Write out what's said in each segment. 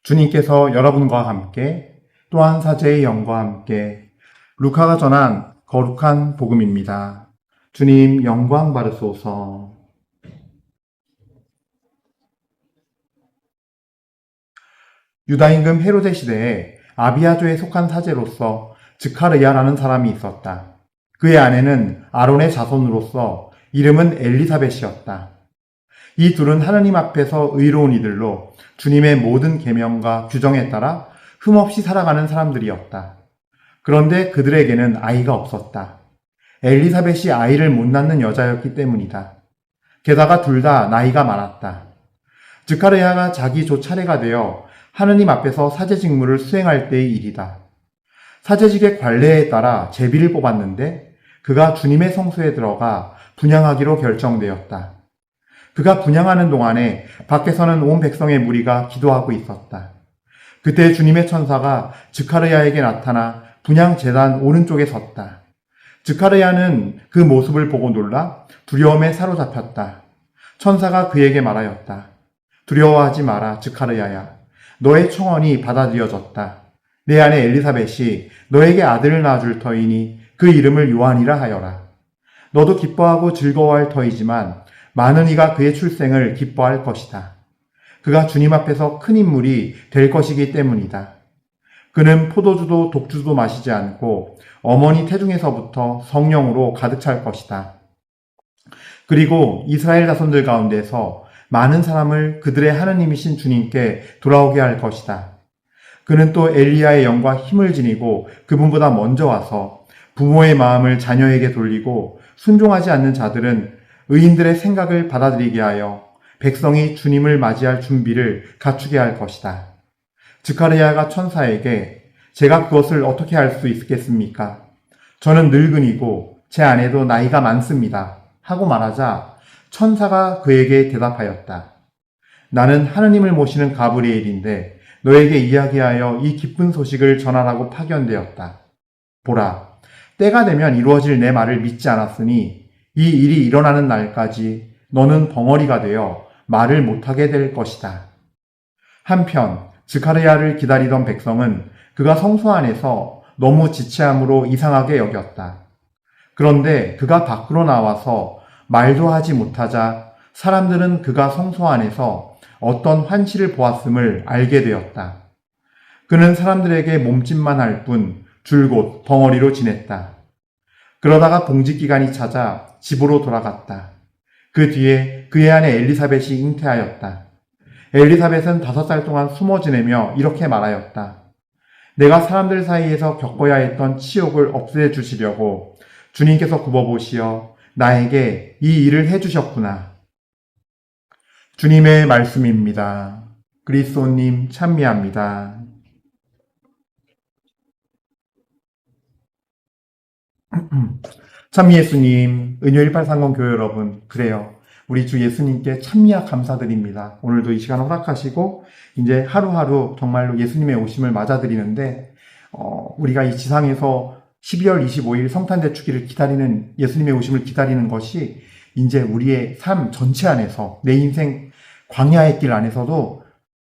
주님께서 여러분과 함께 또한 사제의 영과 함께 루카가 전한 거룩한 복음입니다. 주님 영광 받으소서. 유다 임금 헤로데 시대에 아비아조에 속한 사제로서 즈카르야라는 사람이 있었다. 그의 아내는 아론의 자손으로서 이름은 엘리사벳이었다. 이 둘은 하느님 앞에서 의로운 이들로 주님의 모든 계명과 규정에 따라 흠없이 살아가는 사람들이었다. 그런데 그들에게는 아이가 없었다. 엘리사벳이 아이를 못 낳는 여자였기 때문이다. 게다가 둘 다 나이가 많았다. 즈카르야가 자기 조 차례가 되어 하느님 앞에서 사제 직무를 수행할 때의 일이다. 사제직의 관례에 따라 제비를 뽑았는데 그가 주님의 성소에 들어가 분향하기로 결정되었다. 그가 분향하는 동안에 밖에서는 온 백성의 무리가 기도하고 있었다. 그때 주님의 천사가 즈카르야에게 나타나 분향 제단 오른쪽에 섰다. 즈카르야는 그 모습을 보고 놀라 두려움에 사로잡혔다. 천사가 그에게 말하였다. 두려워하지 마라, 즈카르야야. 너의 청원이 받아들여졌다. 내 아내 엘리사벳이 너에게 아들을 낳아줄 터이니 그 이름을 요한이라 하여라. 너도 기뻐하고 즐거워할 터이지만 많은 이가 그의 출생을 기뻐할 것이다. 그가 주님 앞에서 큰 인물이 될 것이기 때문이다. 그는 포도주도 독주도 마시지 않고 어머니 태중에서부터 성령으로 가득 찰 것이다. 그리고 이스라엘 자손들 가운데서 많은 사람을 그들의 하느님이신 주님께 돌아오게 할 것이다. 그는 또 엘리야의 영과 힘을 지니고 그분보다 먼저 와서 부모의 마음을 자녀에게 돌리고 순종하지 않는 자들은 의인들의 생각을 받아들이게 하여 백성이 주님을 맞이할 준비를 갖추게 할 것이다. 즈카르야가 천사에게 제가 그것을 어떻게 할 수 있겠습니까? 저는 늙은이고 제 아내도 나이가 많습니다. 하고 말하자 천사가 그에게 대답하였다. 나는 하느님을 모시는 가브리엘인데 너에게 이야기하여 이 기쁜 소식을 전하라고 파견되었다. 보라, 때가 되면 이루어질 내 말을 믿지 않았으니 이 일이 일어나는 날까지 너는 벙어리가 되어 말을 못하게 될 것이다. 한편 즈카르야를 기다리던 백성은 그가 성소 안에서 너무 지체함으로 이상하게 여겼다. 그런데 그가 밖으로 나와서 말도 하지 못하자 사람들은 그가 성소 안에서 어떤 환시를 보았음을 알게 되었다. 그는 사람들에게 몸짓만 할 뿐 줄곧 벙어리로 지냈다. 그러다가 봉직기간이 찾아 집으로 돌아갔다. 그 뒤에 그의 아내 엘리사벳이 잉태하였다. 엘리사벳은 5살 동안 숨어 지내며 이렇게 말하였다. 내가 사람들 사이에서 겪어야 했던 치욕을 없애주시려고 주님께서 굽어보시어 나에게 이 일을 해주셨구나. 주님의 말씀입니다. 그리스도님 찬미합니다. 찬미 예수님, 은요 1830 교회 여러분, 그래요. 우리 주 예수님께 찬미와 감사드립니다. 오늘도 이 시간 허락하시고 이제 하루하루 정말로 예수님의 오심을 맞아들이는데 우리가 이 지상에서 12월 25일 성탄대축일을 기다리는 예수님의 오심을 기다리는 것이 이제 우리의 삶 전체 안에서 내 인생 광야의 길 안에서도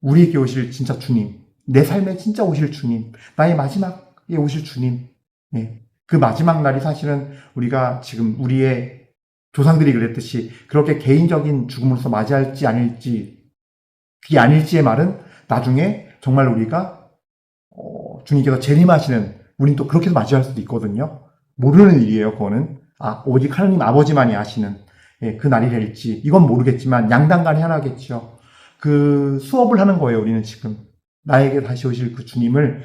우리에게 오실 진짜 주님, 내 삶에 진짜 오실 주님, 나의 마지막에 오실 주님, 그 마지막 날이 사실은 우리가 지금 우리의 조상들이 그랬듯이 그렇게 개인적인 죽음으로서 맞이할지 아닐지, 그게 아닐지의 말은 나중에 정말 우리가 주님께서 재림하시는, 우린 또 그렇게 맞이할 수도 있거든요. 모르는 일이에요. 그거는 오직 하나님 아버지만이 아시는 그 날이 될지 이건 모르겠지만 양당간에 하나겠죠. 그 수업을 하는 거예요. 우리는 지금 나에게 다시 오실 그 주님을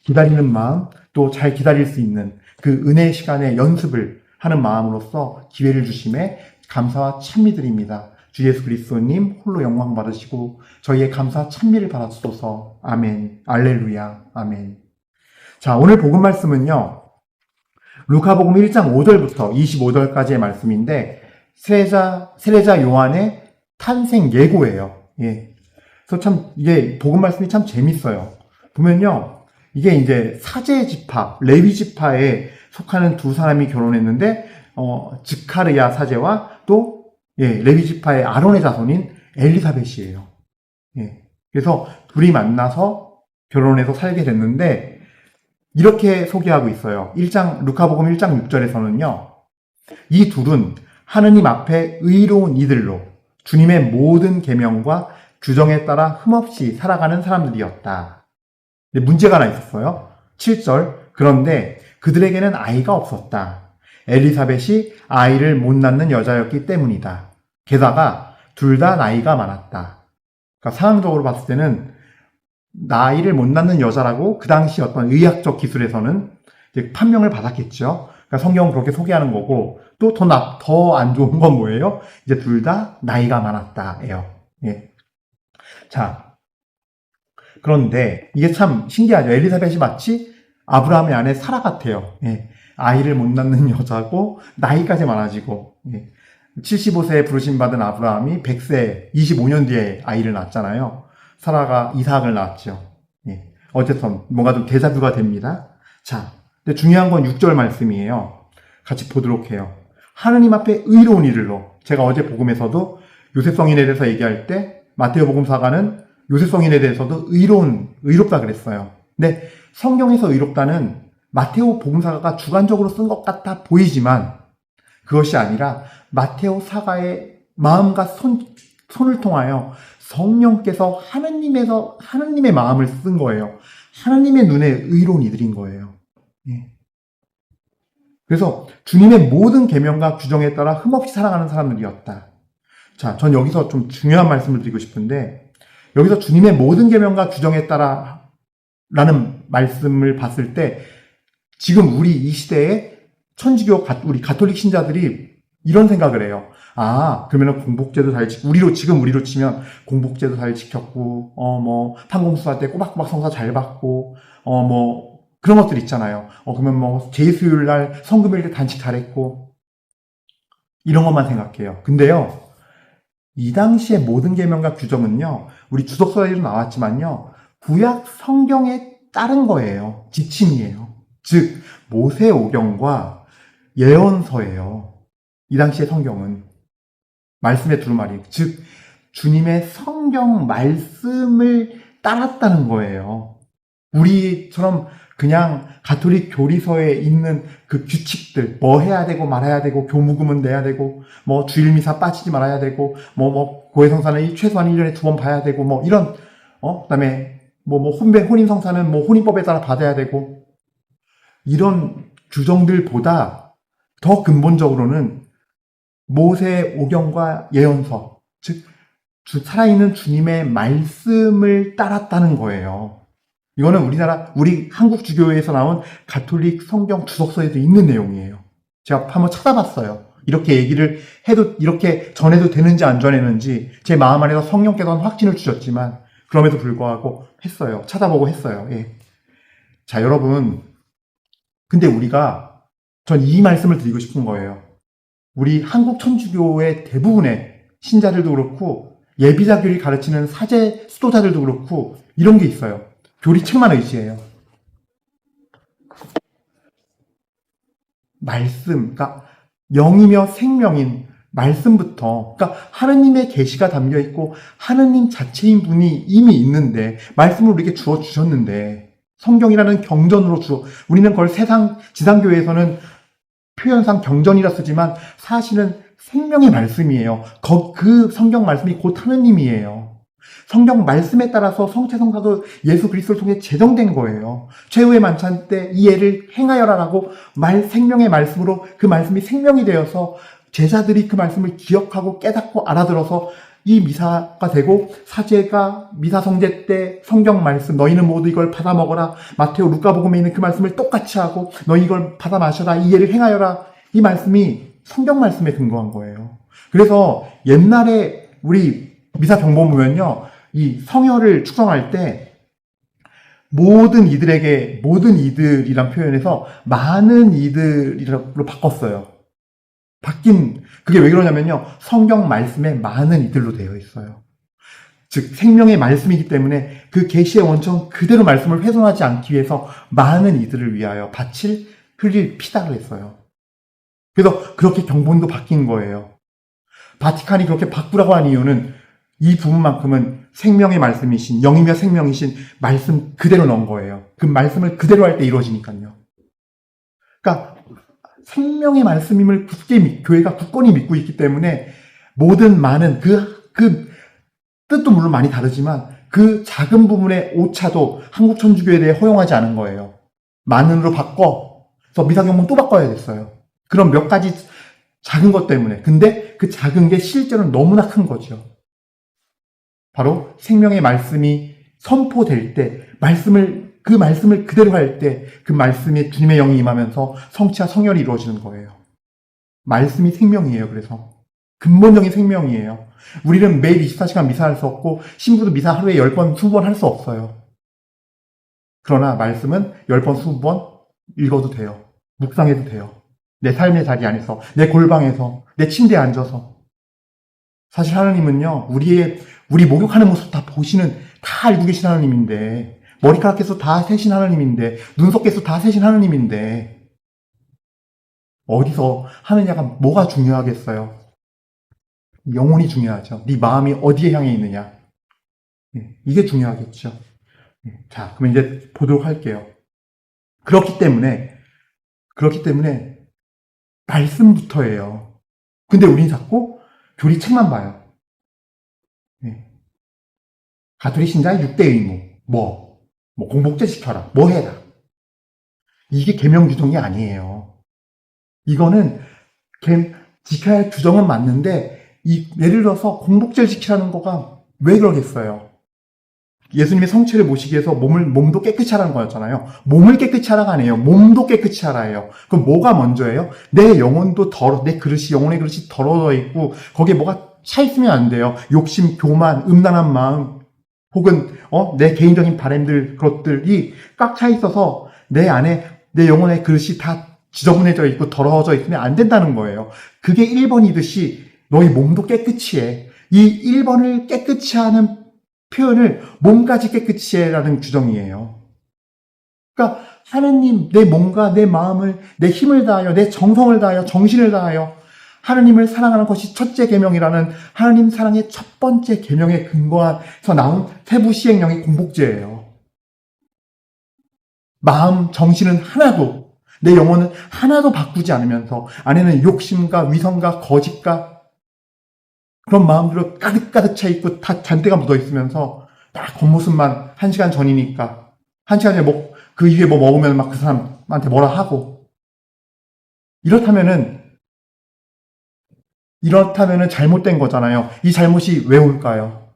기다리는 마음, 또 잘 기다릴 수 있는 그 은혜의 시간에 연습을 하는 마음으로서 기회를 주심에 감사와 찬미드립니다. 주 예수 그리스도님 홀로 영광 받으시고 저희의 감사 찬미를 받아주소서. 아멘. 알렐루야. 아멘. 자, 오늘 복음 말씀은요, 루카복음 1장 5절부터 25절까지의 말씀인데 세례자 요한의 탄생 예고예요. 그래서 참 이게 복음 말씀이 참 재밌어요. 보면요, 이게 이제 사제 지파, 레위 지파에 속하는 두 사람이 결혼했는데 즈카르야 사제와 또 레위 지파의 아론의 자손인 엘리사벳이에요. 그래서 둘이 만나서 결혼해서 살게 됐는데 이렇게 소개하고 있어요. 루카복음 1장 6절에서는요. 이 둘은 하느님 앞에 의로운 이들로 주님의 모든 계명과 규정에 따라 흠없이 살아가는 사람들이었다. 근데 문제가 하나 있었어요. 7절. 그런데 그들에게는 아이가 없었다. 엘리사벳이 아이를 못 낳는 여자였기 때문이다. 게다가 둘 다 나이가 많았다. 그러니까 상황적으로 봤을 때는 나이를 못 낳는 여자라고 그 당시 어떤 의학적 기술에서는 이제 판명을 받았겠죠. 그러니까 성경은 그렇게 소개하는 거고, 또 더 안 좋은 건 뭐예요? 이제 둘 다 나이가 많았다예요. 예. 자, 그런데 이게 참 신기하죠. 엘리사벳이 마치 아브라함의 아내 사라 같아요. 예. 아이를 못 낳는 여자고 나이까지 많아지고, 예. 75세에 부르심받은 아브라함이 100세 25년 뒤에 아이를 낳았잖아요. 사라가 이삭을 낳았죠. 예. 어쨌든 뭔가 좀 데자뷰가 됩니다. 자, 근데 중요한 건 6절 말씀이에요. 같이 보도록 해요. 하느님 앞에 의로운 이들로. 제가 어제 복음에서도 요셉 성인에 대해서 얘기할 때 마테오 복음사가는 요셉 성인에 대해서도 의롭다 그랬어요. 근데 성경에서 의롭다는 마테오 복음사가가 주관적으로 쓴 것 같아 보이지만 그것이 아니라 마테오 사가의 마음과 손을 통하여 성령께서 하나님의 마음을 쓴 거예요. 하나님의 눈에 의로운 이들인 거예요. 예. 그래서 주님의 모든 계명과 규정에 따라 흠없이 살아가는 사람들이었다. 자, 전 여기서 좀 중요한 말씀을 드리고 싶은데 여기서 주님의 모든 계명과 규정에 따라 라는 말씀을 봤을 때 지금 우리 이 시대에 천주교 우리 가톨릭 신자들이 이런 생각을 해요. 아, 그러면은 공복제도 잘 지키고, 우리로 치면 공복제도 잘 지켰고, 판공수할 때 꼬박꼬박 성사 잘 받고, 그런 것들 있잖아요. 그러면 제수요일 날 성금요일 때 단식 잘했고, 이런 것만 생각해요. 근데요, 이 당시의 모든 계명과 규정은요, 우리 주석서에도 나왔지만요, 구약 성경에 따른 거예요. 지침이에요. 즉, 모세오경과 예언서예요. 이 당시의 성경은. 말씀의 두루마리. 즉, 주님의 성경 말씀을 따랐다는 거예요. 우리처럼 그냥 가톨릭 교리서에 있는 그 규칙들, 뭐 해야 되고 말아야 되고, 교무금은 내야 되고, 주일미사 빠지지 말아야 되고, 고해성사는 최소한 1년에 2번 봐야 되고, 이런, 그 다음에, 혼인성사는 혼인법에 따라 받아야 되고, 이런 규정들보다 더 근본적으로는 모세 오경과 예언서, 즉 살아있는 주님의 말씀을 따랐다는 거예요. 이거는 우리 한국 주교에서 나온 가톨릭 성경 주석서에도 있는 내용이에요. 제가 한번 찾아봤어요. 이렇게 얘기를 해도, 이렇게 전해도 되는지 안 전했는지 제 마음 안에서 성령께서 확신을 주셨지만 그럼에도 불구하고 했어요. 찾아보고 했어요. 예. 자, 여러분, 근데 전 이 말씀을 드리고 싶은 거예요. 우리 한국 천주교의 대부분의 신자들도 그렇고 예비자교리 가르치는 사제 수도자들도 그렇고 이런 게 있어요. 교리책만 의지해요. 말씀, 그러니까 영이며 생명인 말씀부터, 그러니까 하느님의 계시가 담겨 있고 하느님 자체인 분이 이미 있는데 말씀을 우리에게 주어 주셨는데 성경이라는 경전으로 우리는 그걸 지상교회에서는 표현상 경전이라 쓰지만 사실은 생명의 말씀이에요. 그 성경 말씀이 곧 하느님이에요. 성경 말씀에 따라서 성체성사도 예수 그리스도를 통해 제정된 거예요. 최후의 만찬 때 이 예를 행하여라라고 생명의 말씀으로 그 말씀이 생명이 되어서 제자들이 그 말씀을 기억하고 깨닫고 알아들어서 이 미사가 되고 사제가 미사 성제 때 성경 말씀 너희는 모두 이걸 받아 먹어라 마테오 루카복음에 있는 그 말씀을 똑같이 하고 너희 이걸 받아 마셔라 이 예를 행하여라 이 말씀이 성경 말씀에 근거한 거예요. 그래서 옛날에 우리 미사 경보 보면요 이 성혈을 축성할 때 모든 이들이란 표현에서 많은 이들이라고 바꿨어요. 그게 왜 그러냐면요. 성경 말씀에 많은 이들로 되어 있어요. 즉, 생명의 말씀이기 때문에 그 계시의 원천 그대로 말씀을 훼손하지 않기 위해서 많은 이들을 위하여 흘릴 피다 그랬어요. 그래서 그렇게 경본도 바뀐 거예요. 바티칸이 그렇게 바꾸라고 한 이유는 이 부분만큼은 생명의 말씀이신, 영이며 생명이신 말씀 그대로 넣은 거예요. 그 말씀을 그대로 할 때 이루어지니까요. 그러니까 생명의 말씀임을 교회가 굳건히 믿고 있기 때문에 모든 많은 그 뜻도 물론 많이 다르지만 그 작은 부분의 오차도 한국 천주교에 대해 허용하지 않은 거예요. 만은으로 바꿔. 그래서 미사경문 또 바꿔야 됐어요. 그런 몇 가지 작은 것 때문에. 근데 그 작은 게 실제로는 너무나 큰 거죠. 바로 생명의 말씀이 선포될 때, 그 말씀을 그대로 할 때, 그 말씀에 주님의 영이 임하면서 성취와 성혈이 이루어지는 거예요. 말씀이 생명이에요, 그래서. 근본적인 생명이에요. 우리는 매일 24시간 미사할 수 없고, 신부도 미사 하루에 10번, 20번 할 수 없어요. 그러나 말씀은 10번, 20번 읽어도 돼요. 묵상해도 돼요. 내 삶의 자리 안에서, 내 골방에서, 내 침대에 앉아서. 사실 하나님은요, 우리 목욕하는 모습 다 보시는, 다 알고 계신 하나님인데, 머리카락에서 다 세신 하나님인데, 눈썹에서 다 세신 하나님인데, 어디서 하느냐가 뭐가 중요하겠어요? 영혼이 중요하죠. 네 마음이 어디에 향해 있느냐. 이게 중요하겠죠. 자, 그럼 이제 보도록 할게요. 그렇기 때문에 말씀부터예요. 근데 우린 자꾸 교리책만 봐요. 가톨릭 신자의 6대 의무, 공복제 지켜라, 뭐 해라. 이게 계명 규정이 아니에요. 이거는 지켜야 할 규정은 맞는데 예를 들어서 공복제를 지키라는 거가 왜 그러겠어요? 예수님의 성체를 모시기 위해서 몸도 깨끗이 하라는 거였잖아요. 몸을 깨끗이 하라가 아니에요. 몸도 깨끗이 하라예요. 그럼 뭐가 먼저예요? 내 영혼도 영혼의 그릇이 더러워 있고 거기에 뭐가 차 있으면 안 돼요. 욕심, 교만, 음란한 마음, 혹은 내 개인적인 바램들, 그것들이 꽉 차 있어서 내 안에 내 영혼의 그릇이 다 지저분해져 있고 더러워져 있으면 안 된다는 거예요. 그게 1번이듯이 너희 몸도 깨끗이 해. 이 1번을 깨끗이 하는 표현을 몸까지 깨끗이 해라는 규정이에요. 그러니까 하느님, 내 몸과 내 마음을, 내 힘을 다하여, 내 정성을 다하여, 정신을 다하여 하느님을 사랑하는 것이 첫째 계명이라는 하느님 사랑의 첫 번째 계명에 근거해서 나온 세부 시행령이 공복제예요. 마음, 정신은 하나도, 내 영혼은 하나도 바꾸지 않으면서 안에는 욕심과 위선과 거짓과 그런 마음들로 가득가득 차 있고 다 잔대가 묻어 있으면서 딱 겉모습만 1시간 전이니까 1시간 전에 그 위에 뭐 먹으면 막 그 사람한테 뭐라 하고 이렇다면은 잘못된 거잖아요. 이 잘못이 왜 올까요?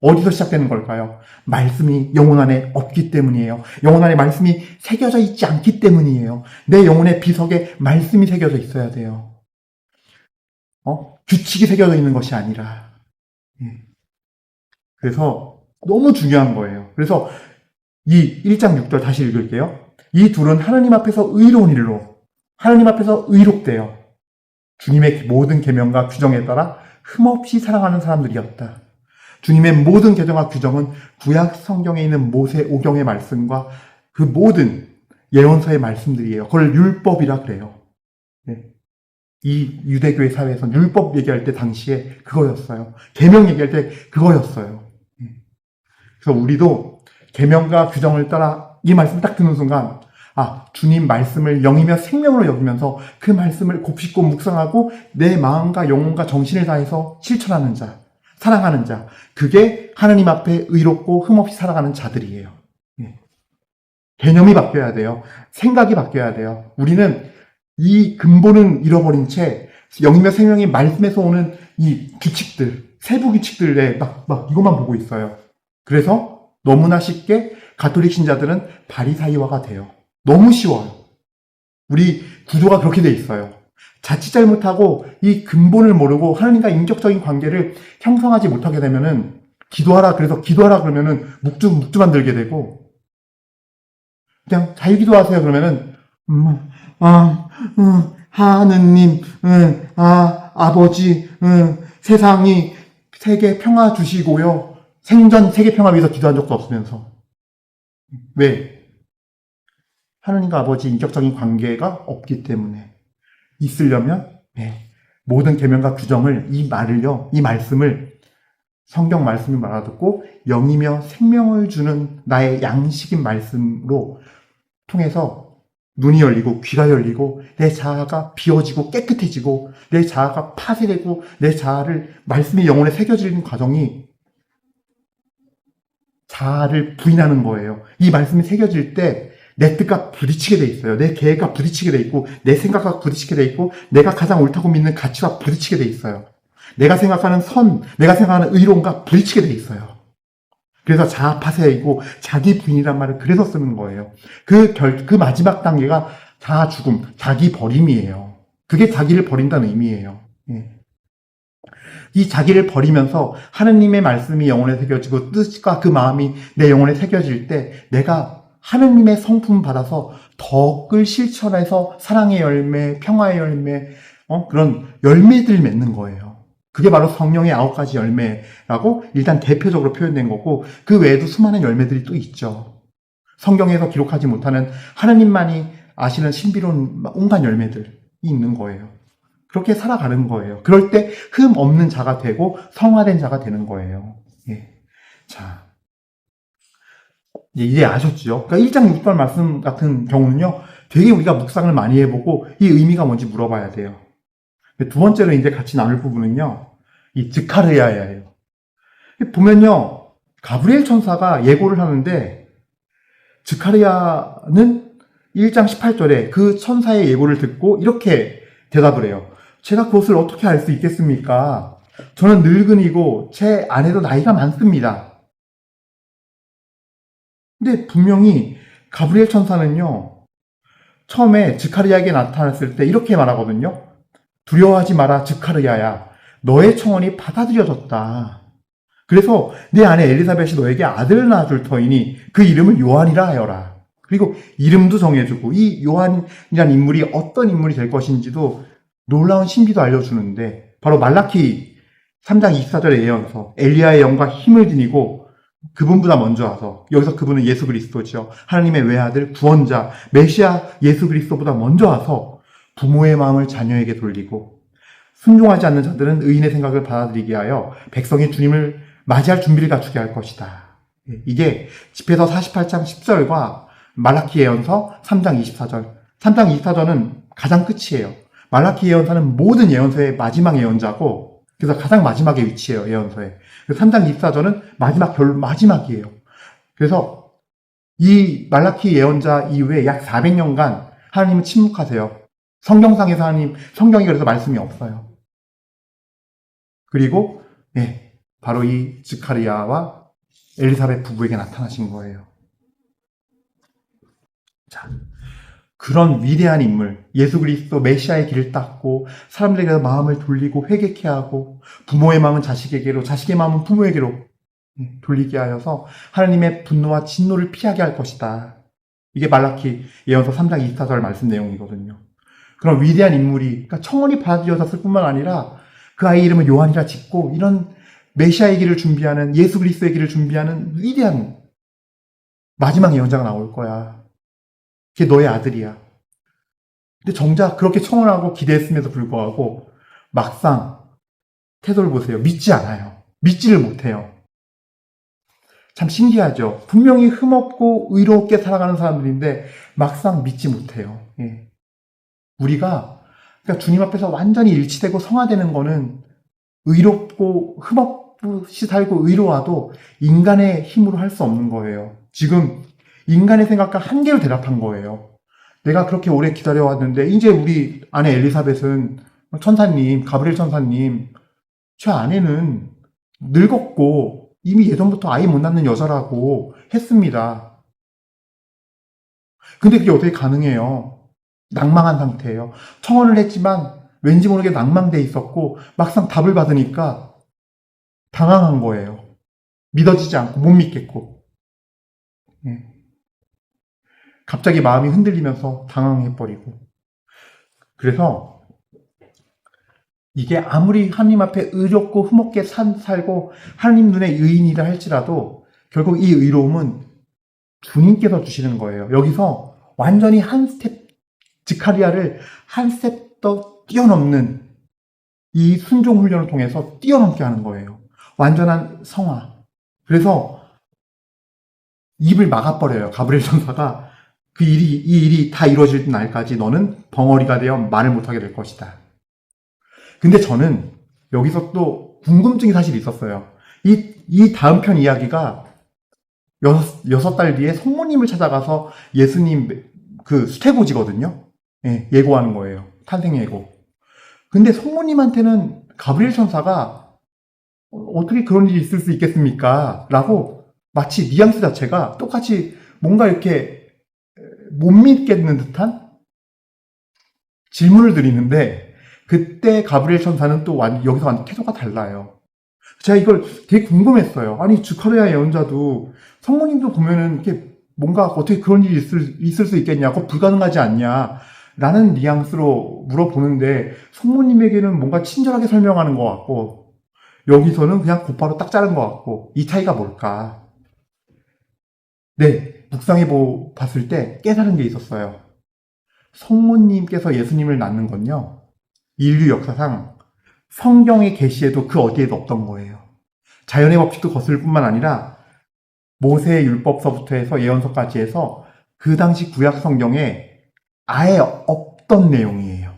어디서 시작되는 걸까요? 말씀이 영혼 안에 없기 때문이에요. 영혼 안에 말씀이 새겨져 있지 않기 때문이에요. 내 영혼의 비석에 말씀이 새겨져 있어야 돼요. 규칙이 새겨져 있는 것이 아니라. 그래서 너무 중요한 거예요. 그래서 이 1장 6절 다시 읽을게요. 이 둘은 하나님 앞에서 의로운 일로, 하나님 앞에서 의롭대요. 주님의 모든 계명과 규정에 따라 흠없이 사랑하는 사람들이었다. 주님의 모든 계명과 규정은 구약 성경에 있는 모세 오경의 말씀과 그 모든 예언서의 말씀들이에요. 그걸 율법이라 그래요. 이 유대교의 사회에서는 율법 얘기할 때 당시에 그거였어요. 계명 얘기할 때 그거였어요. 그래서 우리도 계명과 규정을 따라 이 말씀 딱 듣는 순간 주님 말씀을 영이며 생명으로 여기면서 그 말씀을 곱씹고 묵상하고 내 마음과 영혼과 정신을 다해서 실천하는 자, 사랑하는 자, 그게 하나님 앞에 의롭고 흠없이 살아가는 자들이에요. 개념이 바뀌어야 돼요. 생각이 바뀌어야 돼요. 우리는 이 근본은 잃어버린 채 영이며 생명의 말씀에서 오는 이 규칙들, 세부 규칙들에 막 이것만 보고 있어요. 그래서 너무나 쉽게 가톨릭 신자들은 바리사이화가 돼요. 너무 쉬워요. 우리 구조가 그렇게 돼 있어요. 자칫 잘못하고 이 근본을 모르고 하나님과 인격적인 관계를 형성하지 못하게 되면은 기도하라 그러면은 묵주 만들게 되고 그냥 잘 기도하세요 그러면은 하느님, 아버지, 세상이 세계 평화 주시고요. 생전 세계 평화 위해서 기도한 적도 없으면서. 왜? 하느님과 아버지 인격적인 관계가 없기 때문에. 있으려면 모든 계명과 규정을 이 말씀을 성경 말씀을 알아듣고 영이며 생명을 주는 나의 양식인 말씀으로 통해서 눈이 열리고 귀가 열리고 내 자아가 비워지고 깨끗해지고 내 자아가 파쇄되고 내 자아를 말씀의 영혼에 새겨지는 과정이 자아를 부인하는 거예요. 이 말씀이 새겨질 때 내 뜻과 부딪히게 돼 있어요. 내 계획과 부딪히게 돼 있고 내 생각과 부딪히게 돼 있고 내가 가장 옳다고 믿는 가치와 부딪히게 돼 있어요. 내가 생각하는 내가 생각하는 의로움과 부딪히게 돼 있어요. 그래서 자아 파쇄이고 자기 부인이란 말을 그래서 쓰는 거예요. 그 마지막 단계가 자아 죽음, 자기 버림이에요. 그게 자기를 버린다는 의미예요. 예. 이 자기를 버리면서 하느님의 말씀이 영혼에 새겨지고 뜻과 그 마음이 내 영혼에 새겨질 때 내가 하느님의 성품 받아서 덕을 실천해서 사랑의 열매, 평화의 열매, 그런 열매들을 맺는 거예요. 그게 바로 성령의 9가지 열매라고 일단 대표적으로 표현된 거고 그 외에도 수많은 열매들이 또 있죠. 성경에서 기록하지 못하는 하느님만이 아시는 신비로운 온갖 열매들이 있는 거예요. 그렇게 살아가는 거예요. 그럴 때 흠 없는 자가 되고 성화된 자가 되는 거예요. 예. 자, 이제 아셨죠? 그러니까 1장 6절 말씀 같은 경우는요, 되게 우리가 묵상을 많이 해보고 이 의미가 뭔지 물어봐야 돼요. 두 번째로 이제 같이 나눌 부분은요, 이 즈카르야예요. 보면요, 가브리엘 천사가 예고를 하는데 즈카르야는 1장 18절에 그 천사의 예고를 듣고 이렇게 대답을 해요. 제가 그것을 어떻게 알 수 있겠습니까? 저는 늙은이고 제 아내도 나이가 많습니다. 근데 분명히 가브리엘 천사는요, 처음에 즈카르야에게 나타났을 때 이렇게 말하거든요. 두려워하지 마라, 즈카르야야. 너의 청원이 받아들여졌다. 그래서 내 아내 엘리사벳이 너에게 아들을 낳아줄 터이니 그 이름을 요한이라 하여라. 그리고 이름도 정해주고 이 요한이라는 인물이 어떤 인물이 될 것인지도 놀라운 신비도 알려주는데 바로 말라키 3장 24절의 예언서 엘리야의 영과 힘을 지니고 그분보다 먼저 와서 여기서 그분은 예수 그리스도죠. 하나님의 외아들 구원자 메시아 예수 그리스도보다 먼저 와서 부모의 마음을 자녀에게 돌리고 순종하지 않는 자들은 의인의 생각을 받아들이게 하여 백성이 주님을 맞이할 준비를 갖추게 할 것이다. 이게 집회서 48장 10절과 말라키 예언서 3장 24절 3장 24절은 가장 끝이에요. 말라키 예언서는 모든 예언서의 마지막 예언자고 그래서 가장 마지막에 위치해요. 예언서에. 3장 24절은 마지막이에요. 그래서 이 말라키 예언자 이후에 약 400년간 하나님은 침묵하세요. 성경상에서 성경이 그래서 말씀이 없어요. 그리고 바로 이 즈카리야와 엘리사벳 부부에게 나타나신 거예요. 자, 그런 위대한 인물, 예수 그리스도 메시아의 길을 닦고 사람들에게 마음을 돌리고 회개케 하고 부모의 마음은 자식에게로, 자식의 마음은 부모에게로 돌리게 하여서 하나님의 분노와 진노를 피하게 할 것이다. 이게 말라키 예언서 3장 24절 말씀 내용이거든요. 그런 위대한 인물이 그러니까 청원이 받아들여졌을 뿐만 아니라 그 아이 이름을 요한이라 짓고 이런 메시아의 길을 준비하는 예수 그리스도의 길을 준비하는 위대한 마지막 예언자가 나올 거야. 그게 너의 아들이야. 근데 정작 그렇게 청원하고 기대했음에도 불구하고 막상 태도를 보세요. 믿지 않아요. 믿지를 못해요. 참 신기하죠. 분명히 흠없고 의롭게 살아가는 사람들인데 막상 믿지 못해요. 예. 우리가 그러니까 주님 앞에서 완전히 일치되고 성화되는 거는 의롭고 흠없이 살고 의로워도 인간의 힘으로 할 수 없는 거예요. 지금 인간의 생각과 한계로 대답한 거예요. 내가 그렇게 오래 기다려왔는데 이제 우리 아내 엘리사벳은 천사님, 가브리엘 천사님, 저 아내는 늙었고 이미 예전부터 아이 못 낳는 여자라고 했습니다. 근데 그게 어떻게 가능해요? 낭망한 상태예요. 청혼을 했지만 왠지 모르게 낭망돼 있었고 막상 답을 받으니까 당황한 거예요. 믿어지지 않고 못 믿겠고. 갑자기 마음이 흔들리면서 당황해버리고. 그래서 이게 아무리 하나님 앞에 의롭고 흠없게 살고 하나님 눈에 의인이라 할지라도 결국 이 의로움은 주님께서 주시는 거예요. 여기서 완전히 한 스텝, 즈카리야를 한 스텝 더 뛰어넘는 이 순종 훈련을 통해서 뛰어넘게 하는 거예요. 완전한 성화. 그래서 입을 막아버려요. 가브리엘 천사가 이 일이 다 이루어질 날까지 너는 벙어리가 되어 말을 못하게 될 것이다. 근데 저는 여기서 또 궁금증이 사실 있었어요. 이 다음 편 이야기가 6달 뒤에 성모님을 찾아가서 예수님 그 수태고지거든요. 예, 예고하는 거예요. 탄생 예고. 근데 성모님한테는 가브리엘 천사가 어떻게 그런 일이 있을 수 있겠습니까? 라고 마치 뉘앙스 자체가 똑같이 뭔가 이렇게 못 믿겠는 듯한 질문을 드리는데 그때 가브리엘 천사는 또 여기서 완전 태도가 달라요. 제가 이걸 되게 궁금했어요. 아니 주카르야 예언자도 성모님도 보면은 이렇게 뭔가 어떻게 그런 일이 있을 수 있겠냐, 그거 불가능하지 않냐 라는 뉘앙스로 물어보는데 성모님에게는 뭔가 친절하게 설명하는 것 같고 여기서는 그냥 곧바로 딱 자른 것 같고 이 차이가 뭘까? 네, 묵상해 봤을 때 깨달은 게 있었어요. 성모님께서 예수님을 낳는 건요, 인류 역사상 성경의 계시에도 그 어디에도 없던 거예요. 자연의 법칙도 거슬 뿐만 아니라 모세의 율법서부터 해서 예언서까지 해서 그 당시 구약 성경에 아예 없던 내용이에요.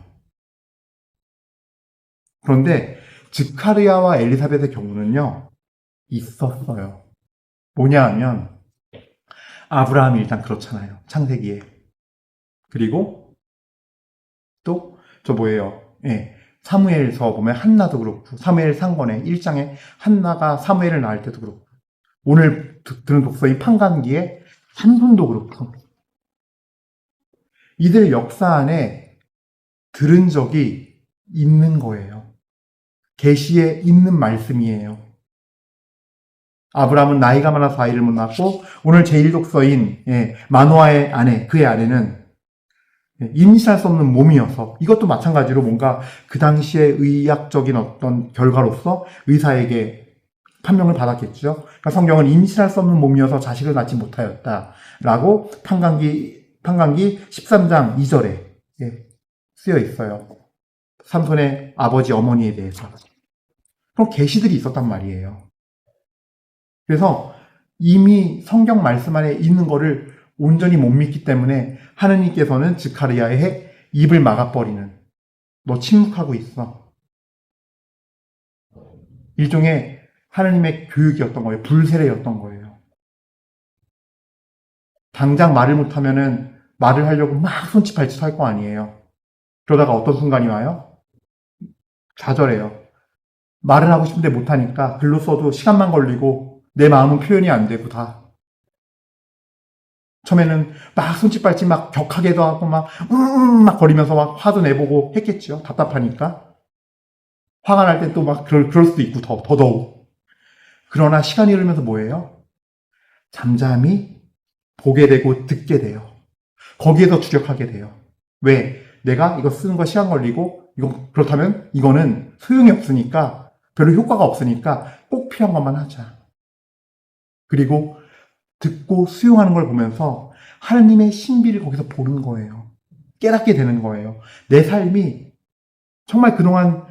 그런데 즈카르야와 엘리사벳의 경우는요, 있었어요. 뭐냐 하면 아브라함이 일단 그렇잖아요. 창세기에. 그리고 또 저 뭐예요? 예. 사무엘서 보면 한나도 그렇고 사무엘 상권의 1장에 한나가 사무엘을 낳을 때도 그렇고 오늘 들은 독서인 판관기에 삼손도 그렇고 이들 역사 안에 들은 적이 있는 거예요. 계시에 있는 말씀이에요. 아브라함은 나이가 많아서 아이를 못 낳고 오늘 제1독서인 마노아의 아내, 그의 아내는 임신할 수 없는 몸이어서 이것도 마찬가지로 뭔가 그 당시에 의학적인 어떤 결과로서 의사에게 판명을 받았겠죠. 그러니까 성경은 임신할 수 없는 몸이어서 자식을 낳지 못하였다라고 판관기 13장 2절에 쓰여 있어요. 삼손의 아버지 어머니에 대해서. 그럼 계시들이 있었단 말이에요. 그래서 이미 성경 말씀 안에 있는 거를 온전히 못 믿기 때문에 하느님께서는 즈카르야의 입을 막아버리는, 너 침묵하고 있어. 일종의 하느님의 교육이었던 거예요. 불세례였던 거예요. 당장 말을 못하면은 말을 하려고 막 손짓발짓 할 거 아니에요. 그러다가 어떤 순간이 와요? 좌절해요. 말을 하고 싶은데 못하니까 글로 써도 시간만 걸리고 내 마음은 표현이 안 되고 다. 처음에는 막 손짓발짓 막 격하게도 하고 막 거리면서 막 화도 내보고 했겠죠. 답답하니까. 화가 날 땐 또 막 그럴 수도 있고 더더욱. 그러나 시간이 흐르면서 뭐예요? 잠잠히 보게 되고 듣게 돼요. 거기에서 주력하게 돼요. 왜? 내가 이거 쓰는 거 시간 걸리고 그렇다면 이거는 소용이 없으니까 별로 효과가 없으니까 꼭 필요한 것만 하자. 그리고 듣고 수용하는 걸 보면서 하나님의 신비를 거기서 보는 거예요. 깨닫게 되는 거예요. 내 삶이 정말 그동안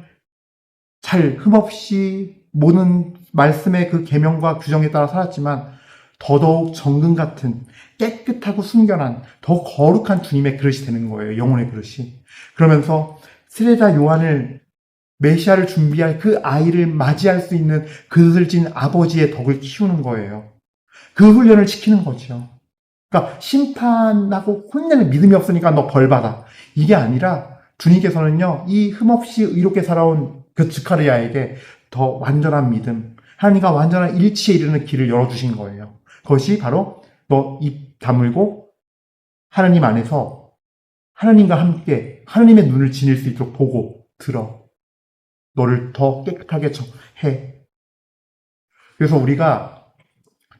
잘 흠없이 모든 말씀의 그 계명과 규정에 따라 살았지만 더더욱 정금 같은 깨끗하고 순결한 더 거룩한 주님의 그릇이 되는 거예요. 영혼의 그릇이. 그러면서 세례자 요한을 메시아를 준비할 그 아이를 맞이할 수 있는 그릇을 진 아버지의 덕을 키우는 거예요. 그 훈련을 시키는 거죠. 그러니까 심판하고 혼내는 믿음이 없으니까 너 벌 받아. 이게 아니라 주님께서는요, 이 흠없이 의롭게 살아온 그 즈카르야에게 더 완전한 믿음, 하나님과 완전한 일치에 이르는 길을 열어주신 거예요. 그것이 바로 너 입 다물고 하나님 안에서 하나님과 함께 하나님의 눈을 지닐 수 있도록 보고 들어. 너를 더 깨끗하게 해. 그래서 우리가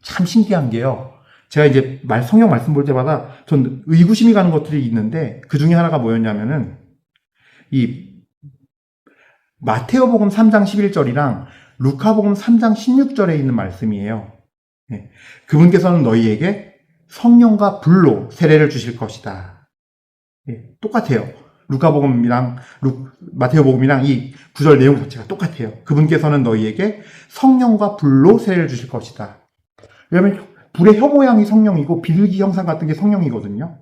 참 신기한 게요. 제가 이제 성경 말씀 볼 때마다 전 의구심이 가는 것들이 있는데 그 중에 하나가 뭐였냐면은 이 마테오복음 3장 11절이랑 루카복음 3장 16절에 있는 말씀이에요. 그분께서는 너희에게 성령과 불로 세례를 주실 것이다. 똑같아요. 마테오복음이랑 이 구절 내용 자체가 똑같아요. 그분께서는 너희에게 성령과 불로 세례를 주실 것이다. 왜냐하면 불의 혀 모양이 성령이고 비둘기 형상 같은 게 성령이거든요.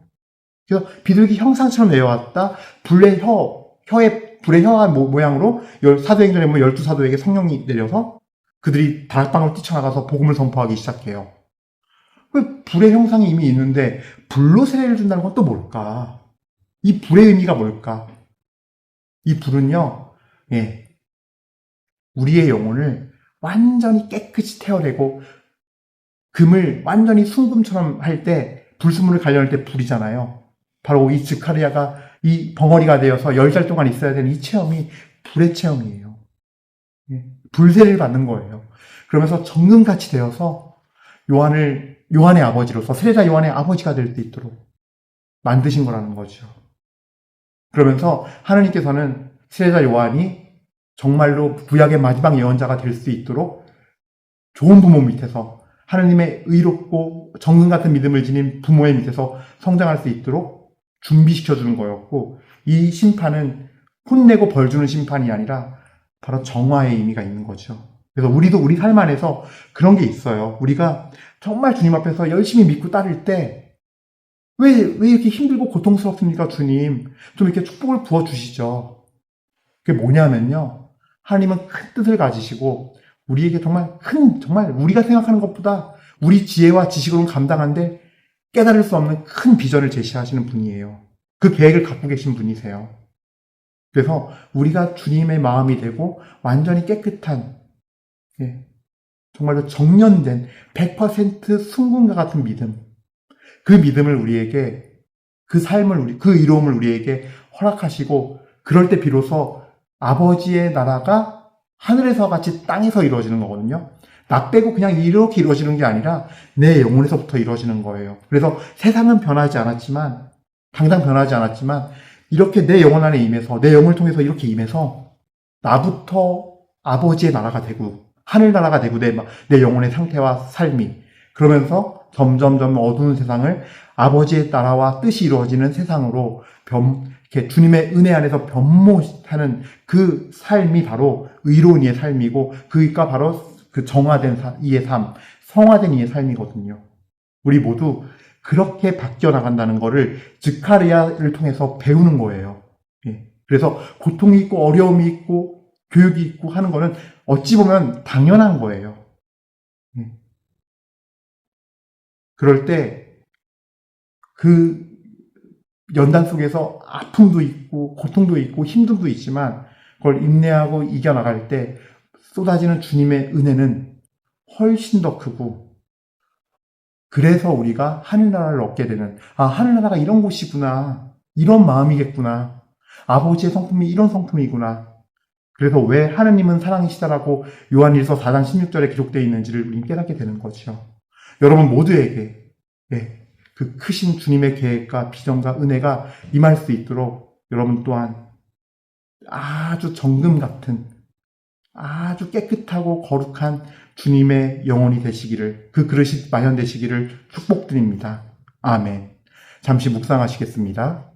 그래서 비둘기 형상처럼 내려왔다. 불의 혀와 모양으로 사도행전에 보면 12사도에게 성령이 내려서 그들이 다락방으로 뛰쳐나가서 복음을 선포하기 시작해요. 불의 형상이 이미 있는데 불로 세례를 준다는 건 또 뭘까? 이 불의 의미가 뭘까? 이 불은요, 우리의 영혼을 완전히 깨끗이 태워내고 금을 완전히 순금처럼 할 때, 불순물을 갈려낼 때 불이잖아요. 바로 이 즈카리아가 이 벙어리가 되어서 10달 동안 있어야 되는 이 체험이 불의 체험이에요. 불세례를 받는 거예요. 그러면서 정금같이 되어서 요한의 아버지로서, 세례자 요한의 아버지가 될 수 있도록 만드신 거라는 거죠. 그러면서 하나님께서는 세례자 요한이 정말로 구약의 마지막 예언자가 될 수 있도록 좋은 부모 밑에서 하나님의 의롭고 정금 같은 믿음을 지닌 부모의 밑에서 성장할 수 있도록 준비시켜주는 거였고, 이 심판은 혼내고 벌 주는 심판이 아니라 바로 정화의 의미가 있는 거죠. 그래서 우리도 우리 삶 안에서 그런 게 있어요. 우리가 정말 주님 앞에서 열심히 믿고 따를 때 왜 이렇게 힘들고 고통스럽습니까, 주님? 좀 이렇게 축복을 부어주시죠. 그게 뭐냐면요, 하나님은 큰 뜻을 가지시고 우리에게 정말 우리가 생각하는 것보다 우리 지혜와 지식으로는 감당한데 깨달을 수 없는 큰 비전을 제시하시는 분이에요. 그 계획을 갖고 계신 분이세요. 그래서 우리가 주님의 마음이 되고 완전히 깨끗한, 정말로 정련된 100% 순금과 같은 믿음, 그 믿음을 우리에게, 그 삶을 그 이로움을 우리에게 허락하시고, 그럴 때 비로소 아버지의 나라가 하늘에서 같이 땅에서 이루어지는 거거든요. 나 빼고 그냥 이렇게 이루어지는 게 아니라 내 영혼에서부터 이루어지는 거예요. 그래서 세상은 당장 변하지 않았지만 이렇게 내 영혼 안에 임해서, 내 영을 통해서 이렇게 임해서 나부터 아버지의 나라가 되고 하늘나라가 되고 내 영혼의 상태와 삶이, 그러면서 점점점 어두운 세상을 아버지의 나라와 뜻이 이루어지는 세상으로 이렇게 주님의 은혜 안에서 변모하는 그 삶이 바로 의로운 이의 삶이고, 그가 바로 그 정화된 이의 삶, 성화된 이의 삶이거든요. 우리 모두 그렇게 바뀌어 나간다는 거를 즈카리아를 통해서 배우는 거예요. 그래서 고통이 있고 어려움이 있고 교육이 있고 하는 거는 어찌 보면 당연한 거예요. 그럴 때 그 연단 속에서 아픔도 있고 고통도 있고 힘듦도 있지만 그걸 인내하고 이겨나갈 때 쏟아지는 주님의 은혜는 훨씬 더 크고, 그래서 우리가 하늘나라를 얻게 되는, 하늘나라가 이런 곳이구나, 이런 마음이겠구나, 아버지의 성품이 이런 성품이구나, 그래서 왜 하느님은 사랑이시다라고 요한일서 4장 16절에 기록되어 있는지를 우리는 깨닫게 되는 거죠. 여러분 모두에게 그 크신 주님의 계획과 비전과 은혜가 임할 수 있도록 여러분 또한 아주 정금 같은, 아주 깨끗하고 거룩한 주님의 영혼이 되시기를, 그 그릇이 마련되시기를 축복드립니다. 아멘. 잠시 묵상하시겠습니다.